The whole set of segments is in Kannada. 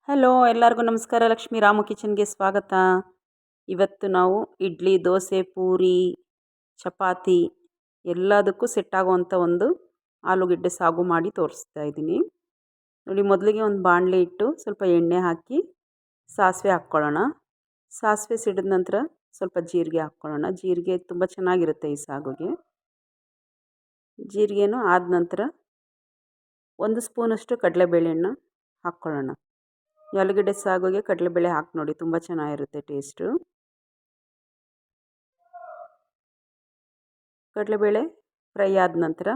ಹಲೋ ಎಲ್ಲರಿಗೂ ನಮಸ್ಕಾರ. ಲಕ್ಷ್ಮೀ ರಾಮು ಕಿಚನ್ಗೆ ಸ್ವಾಗತ. ಇವತ್ತು ನಾವು ಇಡ್ಲಿ, ದೋಸೆ, ಪೂರಿ, ಚಪಾತಿ ಎಲ್ಲದಕ್ಕೂ ಸೆಟ್ ಆಗುವಂಥ ಒಂದು ಆಲೂಗೆಡ್ಡೆ ಸಾಗು ಮಾಡಿ ತೋರಿಸ್ತಾ ಇದ್ದೀನಿ. ನೋಡಿ, ಮೊದಲಿಗೆ ಒಂದು ಬಾಣಲೆ ಇಟ್ಟು ಸ್ವಲ್ಪ ಎಣ್ಣೆ ಹಾಕಿ ಸಾಸಿವೆ ಹಾಕ್ಕೊಳ್ಳೋಣ. ಸಾಸಿವೆ ಸಿಡಿದ ನಂತರ ಸ್ವಲ್ಪ ಜೀರಿಗೆ ಹಾಕ್ಕೊಳ್ಳೋಣ. ಜೀರಿಗೆ ತುಂಬ ಚೆನ್ನಾಗಿರುತ್ತೆ ಈ ಸಾಗುಗೆ. ಜೀರಿಗೆನೂ ಆದ ನಂತರ 1 ಸ್ಪೂನಷ್ಟು ಕಡಲೆಬೇಳೆಯನ್ನು ಹಾಕ್ಕೊಳ್ಳೋಣ. ಆಲೂಗೆಡ್ಡೆ ಸಾಗುಗೆ ಕಡಲೆಬೇಳೆ ಹಾಕಿ ನೋಡಿ, ತುಂಬ ಚೆನ್ನಾಗಿರುತ್ತೆ ಟೇಸ್ಟು. ಕಡಲೆಬೇಳೆ ಫ್ರೈ ಆದ ನಂತರ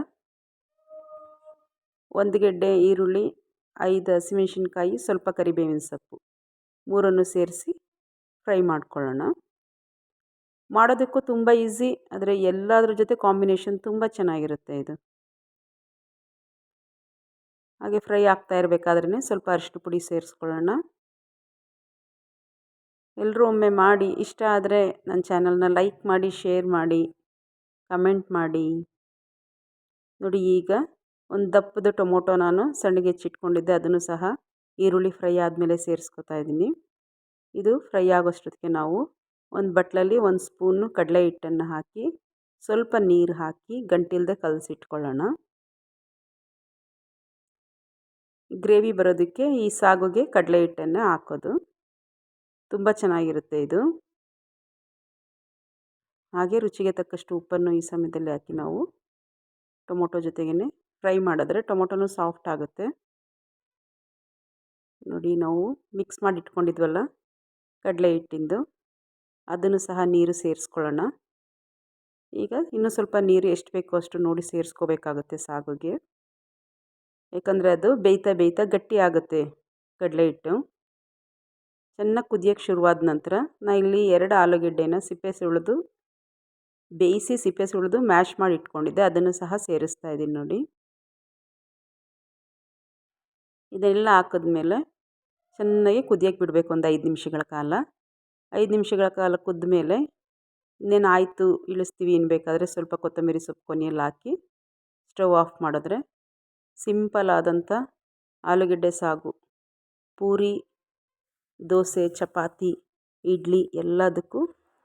1 ಗೆಡ್ಡೆ ಈರುಳ್ಳಿ, 5 ಹಸಿಮೆಣಸಿನ್ಕಾಯಿ, ಸ್ವಲ್ಪ ಕರಿಬೇವಿನ ಸೊಪ್ಪು ಮೂರನ್ನು ಸೇರಿಸಿ ಫ್ರೈ ಮಾಡ್ಕೊಳ್ಳೋಣ. ಮಾಡೋದಕ್ಕೂ ತುಂಬ ಈಸಿ, ಆದರೆ ಎಲ್ಲದ್ರ ಜೊತೆ ಕಾಂಬಿನೇಷನ್ ತುಂಬ ಚೆನ್ನಾಗಿರುತ್ತೆ ಇದು. ಹಾಗೆ ಫ್ರೈ ಆಗ್ತಾ ಇರಬೇಕಾದ್ರೇ ಸ್ವಲ್ಪ ಅರಿಶಿನ ಪುಡಿ ಸೇರಿಸ್ಕೊಳ್ಳೋಣ. ಎಲ್ಲರೂ ಒಮ್ಮೆ ಮಾಡಿ, ಇಷ್ಟ ಆದರೆ ನನ್ನ ಚಾನಲ್ನ ಲೈಕ್ ಮಾಡಿ, ಶೇರ್ ಮಾಡಿ, ಕಮೆಂಟ್ ಮಾಡಿ. ನೋಡಿ, ಈಗ ಒಂದು ದಪ್ಪದ ಟೊಮೊಟೊ ನಾನು ಸಣ್ಣಗೆ ಹೆಚ್ಚಿಟ್ಕೊಂಡಿದ್ದೆ, ಅದನ್ನು ಸಹ ಈರುಳ್ಳಿ ಫ್ರೈ ಆದಮೇಲೆ ಸೇರಿಸ್ಕೊತಾ ಇದ್ದೀನಿ. ಇದು ಫ್ರೈ ಆಗೋಷ್ಟೊತ್ತಿಗೆ ನಾವು ಒಂದು ಬಟ್ಲಲ್ಲಿ 1 ಸ್ಪೂನು ಕಡಲೆ ಹಿಟ್ಟನ್ನು ಹಾಕಿ ಸ್ವಲ್ಪ ನೀರು ಹಾಕಿ ಗಂಟಿಲ್ಲದೆ ಕಲಸಿಟ್ಕೊಳ್ಳೋಣ. ಗ್ರೇವಿ ಬರೋದಕ್ಕೆ ಈ ಸಾಗುಗೆ ಕಡಲೆ ಹಿಟ್ಟನ್ನು ಹಾಕೋದು ತುಂಬ ಚೆನ್ನಾಗಿರುತ್ತೆ ಇದು. ಹಾಗೆ ರುಚಿಗೆ ತಕ್ಕಷ್ಟು ಉಪ್ಪನ್ನು ಈ ಸಮಯದಲ್ಲಿ ಹಾಕಿ ನಾವು ಟೊಮೊಟೊ ಜೊತೆಗೇ ಫ್ರೈ ಮಾಡಿದ್ರೆ ಟೊಮೊಟೊನೂ ಸಾಫ್ಟ್ ಆಗುತ್ತೆ. ನೋಡಿ, ನಾವು ಮಿಕ್ಸ್ ಮಾಡಿ ಇಟ್ಕೊಂಡಿದ್ವಲ್ಲ ಕಡಲೆ ಹಿಟ್ಟಿಂದು, ಅದನ್ನು ಸಹ ನೀರು ಸೇರಿಸ್ಕೊಳ್ಳೋಣ. ಈಗ ಇನ್ನೂ ಸ್ವಲ್ಪ ನೀರು ಎಷ್ಟು ಬೇಕೋ ಅಷ್ಟು ನೋಡಿ ಸೇರಿಸ್ಕೋಬೇಕಾಗುತ್ತೆ ಸಾಗುಗೆ. ಯಾಕಂದರೆ ಅದು ಬೇಯ್ತಾ ಗಟ್ಟಿ ಆಗುತ್ತೆ ಕಡಲೆ ಹಿಟ್ಟು. ಚೆನ್ನಾಗಿ ಕುದಿಯೋಕ್ಕೆ ಶುರುವಾದ ನಂತರ ನಾನು ಇಲ್ಲಿ 2 ಆಲೂಗೆಡ್ಡೆನ ಸಿಪ್ಪೆ ಸುಳಿದು ಬೇಯಿಸಿ ಸಿಪ್ಪೆ ಸುಳಿದು ಮ್ಯಾಶ್ ಮಾಡಿ ಇಟ್ಕೊಂಡಿದ್ದೆ, ಅದನ್ನು ಸಹ ಸೇರಿಸ್ತಾ ಇದ್ದೀನಿ. ನೋಡಿ, ಇದೆಲ್ಲ ಹಾಕಿದ್ಮೇಲೆ ಚೆನ್ನಾಗಿ ಕುದಿಯೋಕ್ಕೆ ಬಿಡಬೇಕು ಒಂದು 5 ನಿಮಿಷಗಳ ಕಾಲ. 5 ನಿಮಿಷಗಳ ಕಾಲ ಕುದ್ದ ಮೇಲೆ ಇನ್ನೇನು ಆಯಿತು, ಇಳಿಸ್ತೀವಿ ಅನ್ಬೇಕಾದ್ರೆ ಸ್ವಲ್ಪ ಕೊತ್ತಂಬರಿ ಸೊಪ್ಪು ಕೊನೆಯಲ್ಲಿ ಹಾಕಿ ಸ್ಟವ್ ಆಫ್ ಮಾಡಿದ್ರೆ ಸಿಂಪಲ್ ಆದಂಥ ಆಲೂಗೆಡ್ಡೆ ಸಾಗು ಪೂರಿ, ದೋಸೆ, ಚಪಾತಿ, ಇಡ್ಲಿ ಎಲ್ಲದಕ್ಕೂ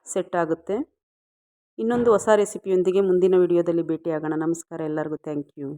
ಸೆಟ್ ಆಗುತ್ತೆ. ಇನ್ನೊಂದು ಹೊಸ ರೆಸಿಪಿಯೊಂದಿಗೆ ಮುಂದಿನ ವಿಡಿಯೋದಲ್ಲಿ ಭೇಟಿಯಾಗೋಣ. ನಮಸ್ಕಾರ ಎಲ್ಲರಿಗೂ. Thank you.